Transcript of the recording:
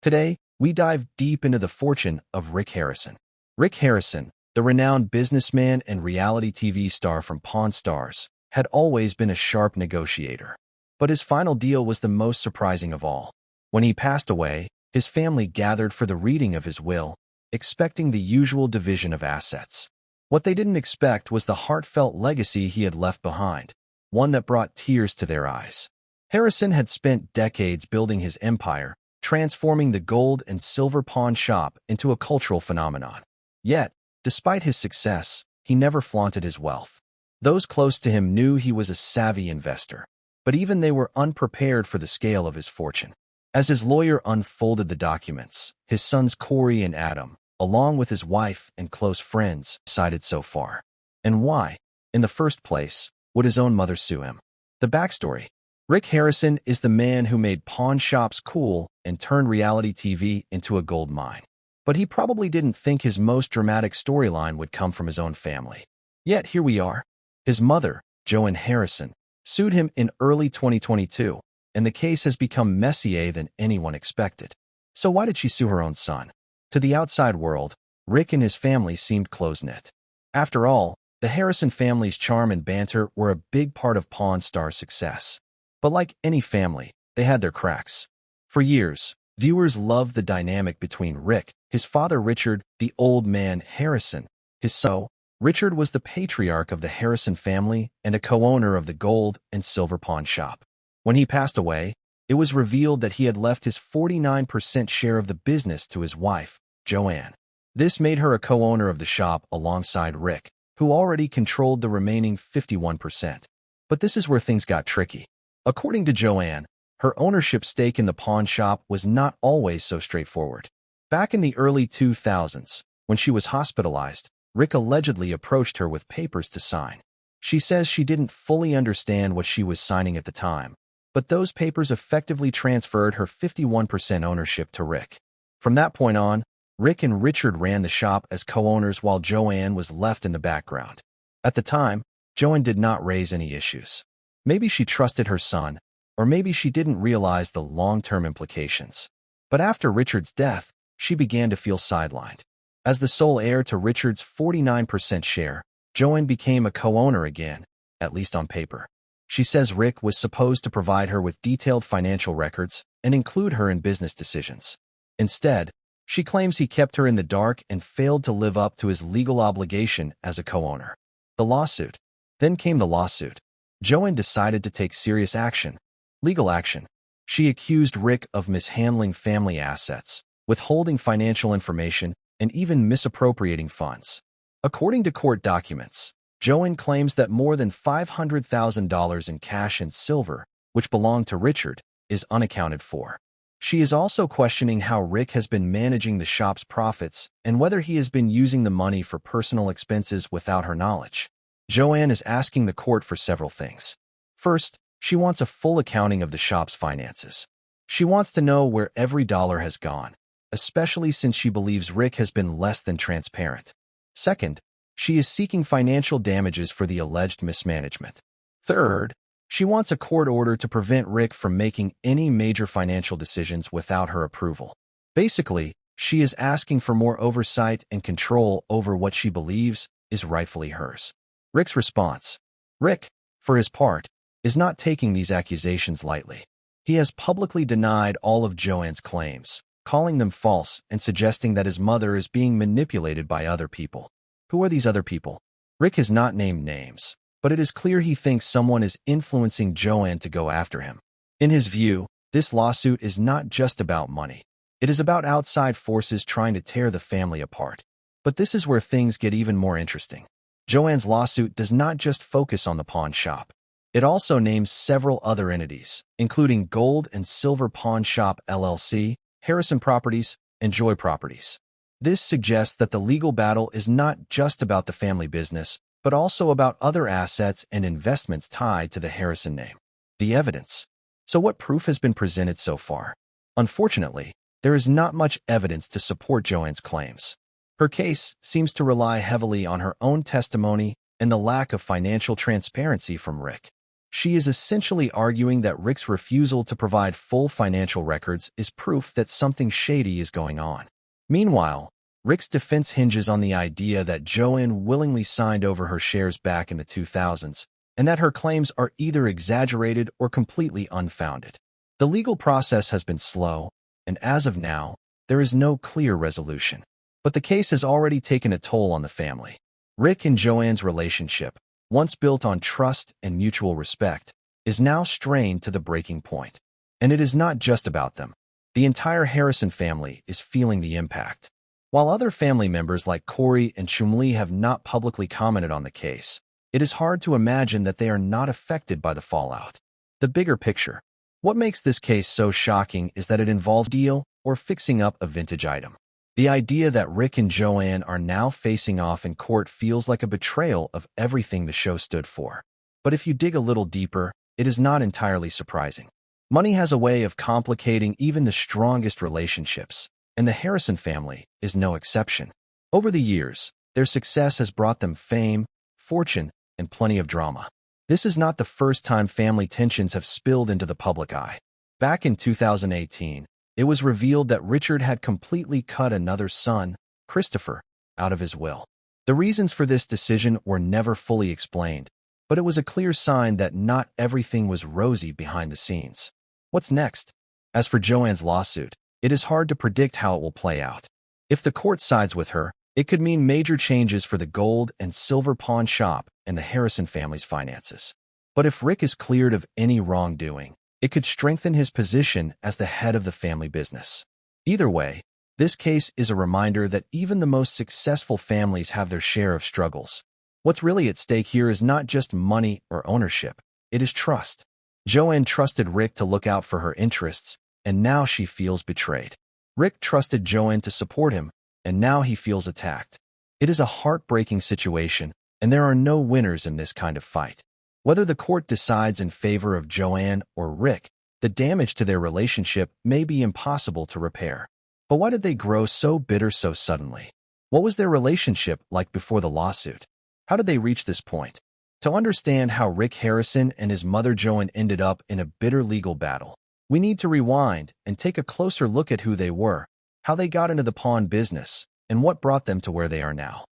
Today, we dive deep into the fortune of Rick Harrison. Rick Harrison, the renowned businessman and reality TV star from Pawn Stars, had always been a sharp negotiator. But his final deal was the most surprising of all. When he passed away, his family gathered for the reading of his will, expecting the usual division of assets. What they didn't expect was the heartfelt legacy he had left behind, one that brought tears to their eyes. Harrison had spent decades building his empire, transforming the gold and silver pawn shop into a cultural phenomenon. Yet, despite his success, he never flaunted his wealth. Those close to him knew he was a savvy investor, but even they were unprepared for the scale of his fortune. As his lawyer unfolded the documents, his sons Corey and Adam, along with his wife and close friends, decided so far. And why, in the first place, would his own mother sue him? The backstory. Rick Harrison is the man who made pawn shops cool and turned reality TV into a gold mine. But he probably didn't think his most dramatic storyline would come from his own family. Yet here we are. His mother, Joanne Harrison, sued him in early 2022, and the case has become messier than anyone expected. So why did she sue her own son? To the outside world, Rick and his family seemed close-knit. After all, the Harrison family's charm and banter were a big part of Pawn Stars' success. But like any family, they had their cracks. For years, viewers loved the dynamic between Rick, his father Richard, the old man Harrison, his son. Richard was the patriarch of the Harrison family and a co-owner of the gold and silver pawn shop. When he passed away, it was revealed that he had left his 49% share of the business to his wife, Joanne. This made her a co-owner of the shop alongside Rick, who already controlled the remaining 51%. But this is where things got tricky. According to Joanne, her ownership stake in the pawn shop was not always so straightforward. Back in the early 2000s, when she was hospitalized, Rick allegedly approached her with papers to sign. She says she didn't fully understand what she was signing at the time, but those papers effectively transferred her 51% ownership to Rick. From that point on, Rick and Richard ran the shop as co-owners while Joanne was left in the background. At the time, Joanne did not raise any issues. Maybe she trusted her son, or maybe she didn't realize the long-term implications. But after Richard's death, she began to feel sidelined. As the sole heir to Richard's 49% share, Joanne became a co-owner again, at least on paper. She says Rick was supposed to provide her with detailed financial records and include her in business decisions. Instead, she claims he kept her in the dark and failed to live up to his legal obligation as a co-owner. The lawsuit. Then came the lawsuit. Joanne decided to take serious action. Legal action. She accused Rick of mishandling family assets, withholding financial information, and even misappropriating funds. According to court documents, Joanne claims that more than $500,000 in cash and silver, which belonged to Richard, is unaccounted for. She is also questioning how Rick has been managing the shop's profits and whether he has been using the money for personal expenses without her knowledge. Joanne is asking the court for several things. First, she wants a full accounting of the shop's finances. She wants to know where every dollar has gone, especially since she believes Rick has been less than transparent. Second, she is seeking financial damages for the alleged mismanagement. Third, she wants a court order to prevent Rick from making any major financial decisions without her approval. Basically, she is asking for more oversight and control over what she believes is rightfully hers. Rick's response. Rick, for his part, is not taking these accusations lightly. He has publicly denied all of Joanne's claims, calling them false and suggesting that his mother is being manipulated by other people. Who are these other people? Rick has not named names, but it is clear he thinks someone is influencing Joanne to go after him. In his view, this lawsuit is not just about money. It is about outside forces trying to tear the family apart. But this is where things get even more interesting. Joanne's lawsuit does not just focus on the pawn shop. It also names several other entities, including Gold and Silver Pawn Shop LLC, Harrison Properties, and Joy Properties. This suggests that the legal battle is not just about the family business, but also about other assets and investments tied to the Harrison name. The evidence. So what proof has been presented so far? Unfortunately, there is not much evidence to support Joanne's claims. Her case seems to rely heavily on her own testimony and the lack of financial transparency from Rick. She is essentially arguing that Rick's refusal to provide full financial records is proof that something shady is going on. Meanwhile, Rick's defense hinges on the idea that Joanne willingly signed over her shares back in the 2000s, and that her claims are either exaggerated or completely unfounded. The legal process has been slow, and as of now, there is no clear resolution. But the case has already taken a toll on the family. Rick and Joanne's relationship, once built on trust and mutual respect, is now strained to the breaking point. And it is not just about them. The entire Harrison family is feeling the impact. While other family members like Corey and Chumlee have not publicly commented on the case, it is hard to imagine that they are not affected by the fallout. The bigger picture. What makes this case so shocking is that it involves a deal or fixing up a vintage item. The idea that Rick and Joanne are now facing off in court feels like a betrayal of everything the show stood for. But if you dig a little deeper, it is not entirely surprising. Money has a way of complicating even the strongest relationships, and the Harrison family is no exception. Over the years, their success has brought them fame, fortune, and plenty of drama. This is not the first time family tensions have spilled into the public eye. Back in 2018, it was revealed that Richard had completely cut another son, Christopher, out of his will. The reasons for this decision were never fully explained, but it was a clear sign that not everything was rosy behind the scenes. What's next? As for Joanne's lawsuit, it is hard to predict how it will play out. If the court sides with her, it could mean major changes for the gold and silver pawn shop and the Harrison family's finances. But if Rick is cleared of any wrongdoing, it could strengthen his position as the head of the family business. Either way, this case is a reminder that even the most successful families have their share of struggles. What's really at stake here is not just money or ownership, it is trust. Joanne trusted Rick to look out for her interests, and now she feels betrayed. Rick trusted Joanne to support him, and now he feels attacked. It is a heartbreaking situation, and there are no winners in this kind of fight. Whether the court decides in favor of Joanne or Rick, the damage to their relationship may be impossible to repair. But why did they grow so bitter so suddenly? What was their relationship like before the lawsuit? How did they reach this point? To understand how Rick Harrison and his mother Joanne ended up in a bitter legal battle, we need to rewind and take a closer look at who they were, how they got into the pawn business, and what brought them to where they are now.